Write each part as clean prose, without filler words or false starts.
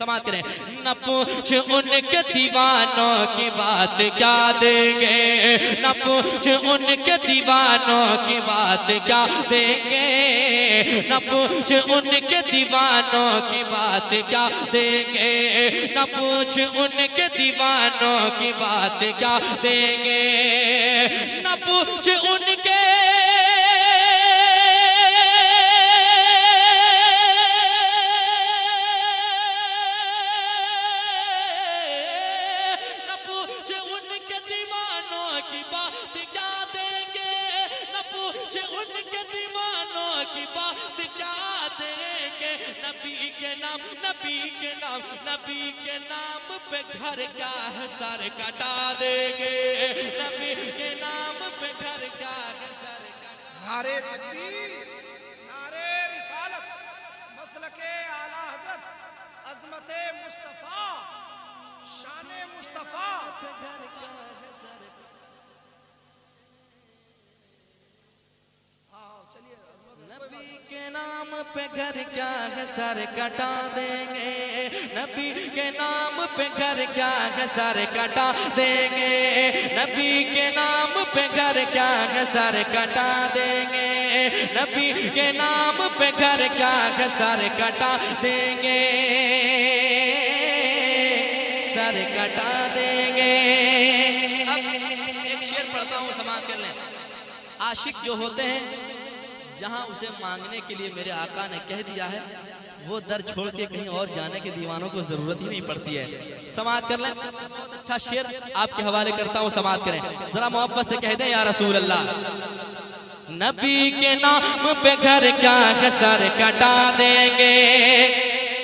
समाज करें। न पूछ उनके दीवानों की बात क्या देंगे, न पूछ उनके दीवानों की बात क्या देंगे, न पूछ उनके दीवानों की बात क्या देंगे, न पूछ उनके दीवानों की बात क्या देंगे, न पूछ उनके नबी के नाम पे घर का है सर कटा देंगे, नबी के नाम पे घर का है सर कटा। नारे तकबीर, नारे रिसालत, मसलके आला हज़रत, अज़मते मुस्तफ़ा, शाने मुस्तफ़ा पे घर का है सर। चलिए नबी के नाम पे घर क्या है सर कटा देंगे, नबी के नाम पे घर क्या है सर कटा देंगे, नबी के नाम पे घर क्या है सर कटा देंगे, नबी के नाम पे घर क्या है सर कटा देंगे, सर कटा देंगे। अब एक शेर पढ़ता हूँ, समाप्त कर लें। आशिक जो होते हैं, जहां उसे मांगने के लिए मेरे आका ने कह दिया है, वो दर छोड़ के कहीं और जाने के दीवानों को जरूरत ही नहीं पड़ती है। समाप्त कर लें। बहुत अच्छा शेर आपके हवाले करता हूं, समाप्त करें। जरा मोहब्बत से कह दें या रसूल अल्लाह। नबी के नाम पे घर क्या है सर कटा देंगे,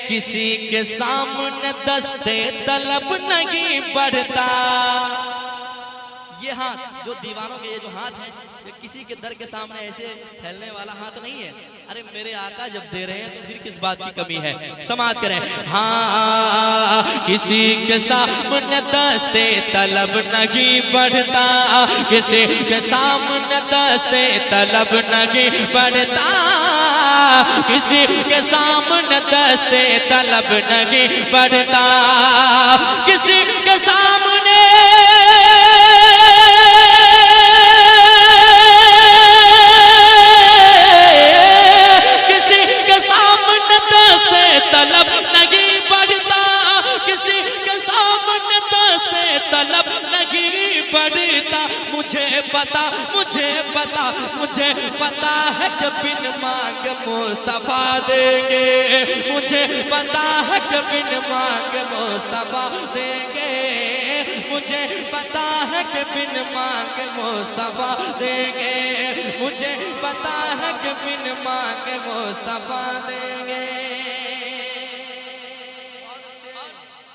किसी के सामने दस्ते तलब नहीं बढ़ता। ये हाथ जो दीवानों के, ये जो हाथ है, ये किसी के दर के सामने ऐसे फैलने वाला हाथ नहीं है। अरे मेरे आका जब दे रहे हैं तो फिर किस बात की कमी है। समाप्त करें। हाँ, किसी के सामने दस्ते तलब नहीं बढ़ता, किसी के सामने दस्ते तलब नहीं बढ़ता, किसी के सामने दस्ते तलब नहीं बढ़ता, किसी के सामने मुझे पता है कि बिन मांग मुस्तफा देंगे, मुझे पता है कि बिन मांग मुस्तफा देंगे, मुझे पता है कि बिन मांग मुस्तफा देंगे, मुझे पता है कि बिन मांग मुस्तफा देंगे।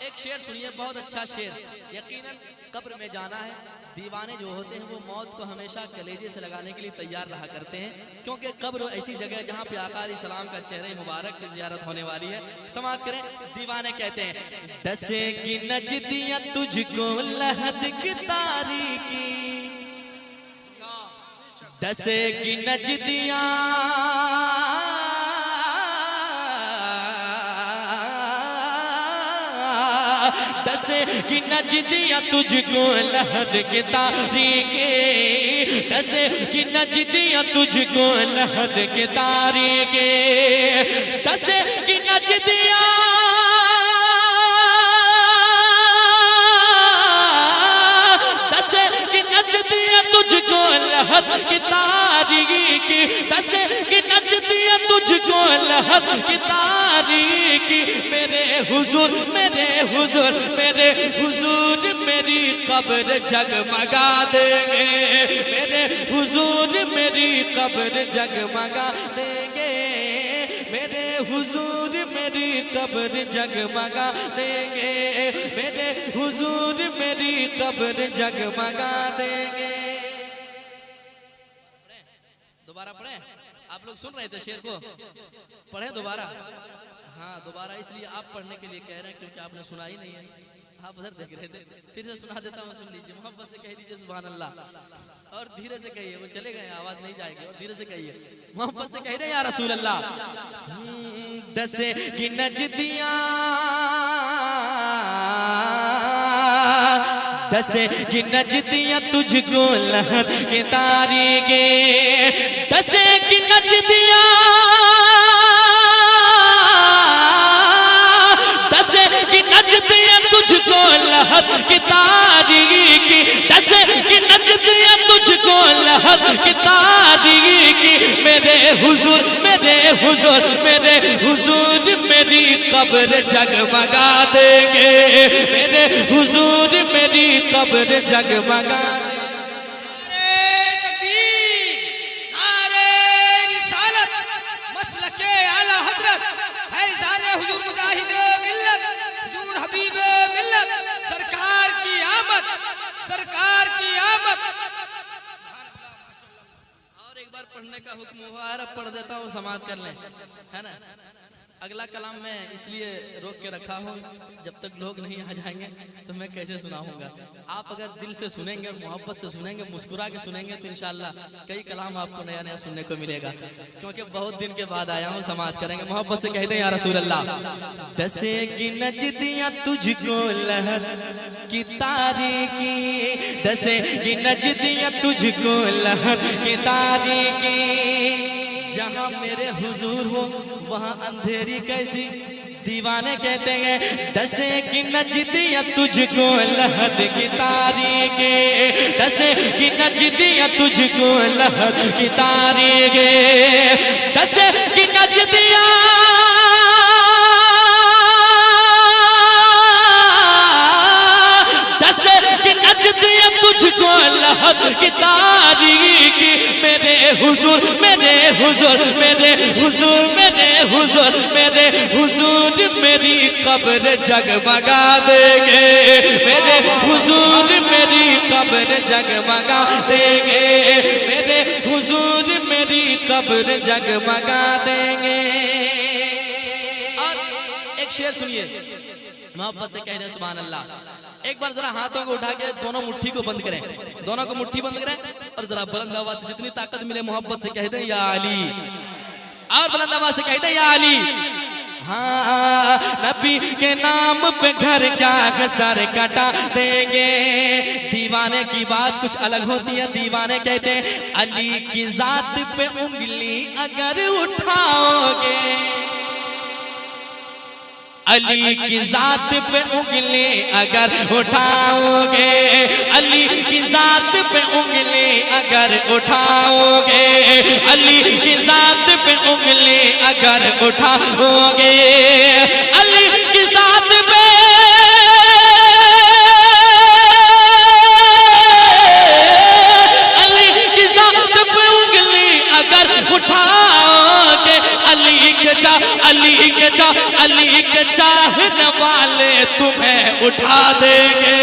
एक शेर सुनिए, बहुत अच्छा शेर। यकीनन कब्र में जाना है, दीवाने जो होते हैं वो मौत को हमेशा कलेजे से लगाने के लिए तैयार रहा करते हैं, क्योंकि कब्र ऐसी जगह है जहाँ पे आका अलैहिस्सलाम का चेहरे मुबारक की ज़ियारत होने वाली है। समाप्त करें। दीवाने कहते हैं, दसेगी नजदियाँ तुझको लहद की तारीकी, दसेगी नजदियाँ कि नजदियाँ तुझको लहद की तारीकी, दसे कि नजदियाँ तुझको लहद की तारीकी, दसे कि नजदियाँ, दसे कि नजदियाँ तुझको लहद की तारीकी, दसे कि नजदियाँ तुझको लहद की तारीकी, मेरे हुजूर मेरे हुजूर मेरे हुजूर मेरी कब्र जगमगा देंगे, मेरे हुजूर मेरी कब्र जगमगा देंगे, मेरे हुजूर मेरी कब्र जगमगा देंगे, मेरे हुजूर मेरी कब्र जगमगा देंगे। दोबारा पढ़े, आप लोग सुन रहे थे शेर को, पढ़े दोबारा। हाँ दोबारा इसलिए आप पढ़ने के लिए कह रहे हैं क्योंकि आपने सुना ही नहीं है, आप उधर देख रहे थे। फिर से सुना देता हूँ, सुन लीजिए। मोहब्बत से कह दीजिए सुभान अल्लाह, और धीरे से कहिए, वो चले गए आवाज नहीं जाएगी, और धीरे से कहिए, मोहब्बत से कह दे या रसूल अल्लाह। दसे की नजदियाँ दसेगी नजदियां तुझको लहर के तारीके, दसेगी नजदियां, दसेगी नजदियां तुझको लहर की तारीकी, दसेगी नजदियां तुझको लहर की तारीकी। मेरे हुजूर मेरे हुजूर मेरे हुजूर मेरी कब्र जगमगा देंगे, मेरे हुजूर मेरी कब्र जगमगा देंगे। सरकार की आमद। और एक बार पढ़ने का हुक्म हुआ है, पढ़ देता हूँ, समाप्त कर लें, है ना। अगला कलाम मैं इसलिए रोक के रखा हूँ, जब तक लोग नहीं आ जाएंगे तो मैं कैसे सुनाऊंगा। आप अगर दिल से सुनेंगे, मोहब्बत से सुनेंगे, मुस्कुरा के सुनेंगे तो इंशाल्लाह कई कलाम आपको नया नया सुनने को मिलेगा। क्योंकि बहुत दिन के बाद आया हूँ, समाप्त करेंगे। मोहब्बत से कहते हैं या रसूल अल्लाह। दसेगी नजदियां तुझको लहर की तारीकी, दसेगी नजदियां तुझको लहर की तारीकी। जहाँ मेरे हुजूर हो वहाँ अंधेरी कैसी, दीवाने कहते हैं दसेगी नजदियां तुझको लहर की तारीके, दसेगी नजदियां तुझको लहर की तारीके, दसेगी नजदियां, दसेगी नजदियां तुझको लहर की तारीकी। मेरे हुजूर मेरे हुजूर मेरे हुजूर मेरे हुजूर मेरे हुजूर मेरी कब्र जगमगा देंगे, मेरे हुजूर मेरी कब्र जगमगा देंगे, मेरे हुजूर मेरी कब्र जगमगा देंगे। और एक शेर सुनिए, मोहब्बत से कह रहे सुभान अल्लाह। एक बार जरा हाथों को उठा के दोनों मुट्ठी को बंद करें, दोनों को मुट्ठी बंद करें और जरा बुलंद आवाज से जितनी ताकत मिले मोहब्बत से कह दें या अली, और बुलंद आवाज से कह दें या अली। हाँ, नबी के नाम पे घर क्या सर कटा देंगे। दीवाने की बात कुछ अलग होती है, दीवाने कहते हैं अली की जात पे उंगली अगर उठाओगे, अली की जात पे उंगली अगर उठाओगे, अली की जात पे उंगली अगर उठाओगे, अली की जात पे उंगली अगर उठाओगे, अली की जात पे, अली की जात पे उंगली अगर उठाओगे, अली के चाहने वाले तुम्हें उठा देंगे,